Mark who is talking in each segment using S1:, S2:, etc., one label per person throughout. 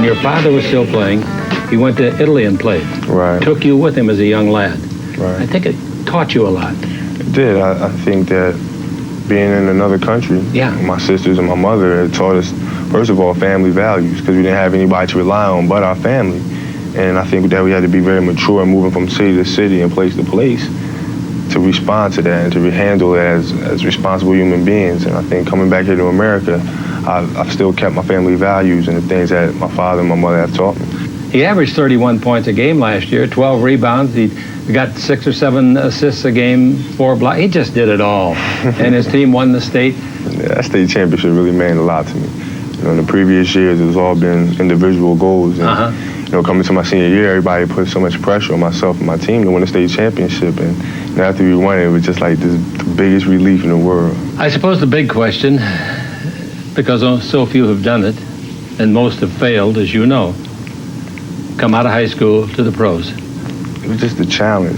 S1: your father was still playing, he went to Italy and played.
S2: Right.
S1: Took you with him as a young lad.
S2: Right.
S1: I think it taught you a lot.
S2: It did. I think that being in another country, my sisters and my mother had taught us, first of all, family values, because we didn't have anybody to rely on but our family. And I think that we had to be very mature and moving from city to city and place to place to respond to that and to handle it as responsible human beings. And I think coming back here to America, I've still kept my family values and the things that my father and my mother have taught me.
S1: He averaged 31 points a game last year, 12 rebounds. He got 6 or 7 assists a game, 4 blocks. He just did it all. And his team won the state.
S2: Yeah, that state championship really meant a lot to me. You know, in the previous years, it's all been individual goals. And, you know, coming to my senior year, everybody put so much pressure on myself and my team to win the state championship. And after we won it, it was just like the biggest relief in the world.
S1: I suppose the big question, because so few have done it, and most have failed, as you know, come out of high school to the pros.
S2: It was just the challenge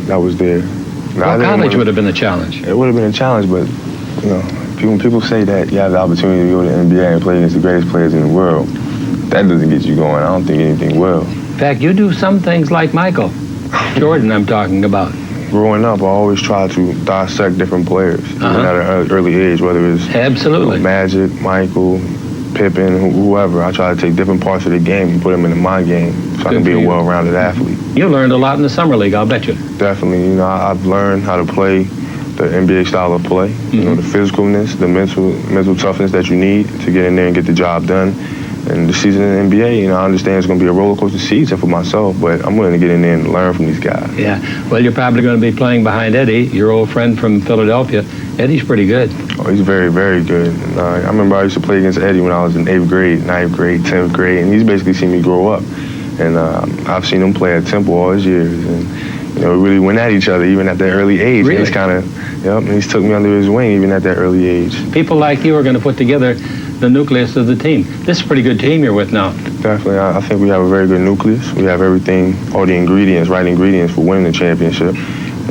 S2: that was there.
S1: Well, college would have been a challenge.
S2: It would have been a challenge, but, you know, when people say that you have the opportunity to go to the NBA and play against the greatest players in the world, that doesn't get you going. I don't think anything will.
S1: In fact, you do some things like Michael Jordan I'm talking about.
S2: Growing up, I always tried to dissect different players even at an early age, whether it's Magic, Michael, Pippen, whoever. I try to take different parts of the game and put them into my game so I can be a well-rounded athlete.
S1: You learned a lot in the summer league, I'll bet you.
S2: Definitely. You know, I've learned how to play the NBA style of play. You know, the physicalness, the mental toughness that you need to get in there and get the job done. And the season in the NBA, you know, I understand it's going to be a roller coaster season for myself, but I'm willing to get in there and learn from these guys.
S1: Yeah. Well, you're probably going to be playing behind Eddie, your old friend from Philadelphia. Eddie's pretty good.
S2: Oh, he's very, very good. And, I remember I used to play against Eddie when I was in 8th grade, 9th grade, 10th grade, and he's basically seen me grow up. And I've seen him play at Temple all his years. And, you know, we really went at each other even at that early age.
S1: Really?
S2: He's kind of, and he's took me under his wing even at that early age.
S1: People like you are going to put together the nucleus of the team. This is a pretty good team you're with now.
S2: Definitely. I think we have a very good nucleus. We have everything, all the ingredients, right ingredients for winning the championship.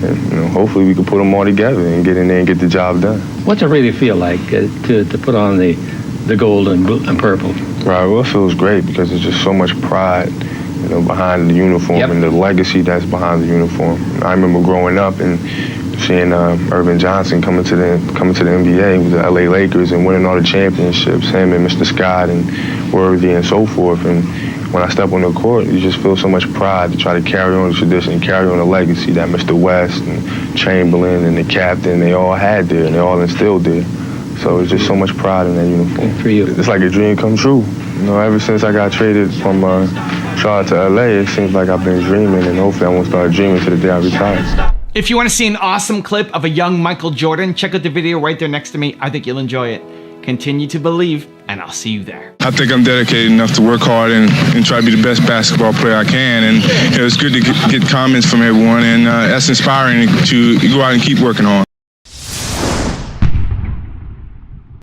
S2: And, you know, hopefully we can put them all together and get in there and get the job done.
S1: What's it really feel like to put on the gold and purple?
S2: Right. Well, it feels great because there's just so much pride, you know, behind the uniform and the legacy that's behind the uniform. I remember growing up and seeing Irvin Johnson coming to the NBA with the LA Lakers and winning all the championships, him and Mr. Scott and Worthy and so forth. And when I step on the court, you just feel so much pride to try to carry on the tradition, carry on the legacy that Mr. West and Chamberlain and the captain, they all had there and they all instilled there. So it's just so much pride in that uniform.
S1: Good for you.
S2: It's like a dream come true. You know, ever since I got traded from Charlotte to LA, it seems like I've been dreaming, and hopefully I won't start dreaming to the day I retire.
S3: If you want to see an awesome clip of a young Michael Jordan, check out the video right there next to me. I think you'll enjoy it. Continue to believe, and I'll see you there.
S4: I think I'm dedicated enough to work hard and try to be the best basketball player I can. And it's good to get comments from everyone, and that's inspiring to go out and keep working hard.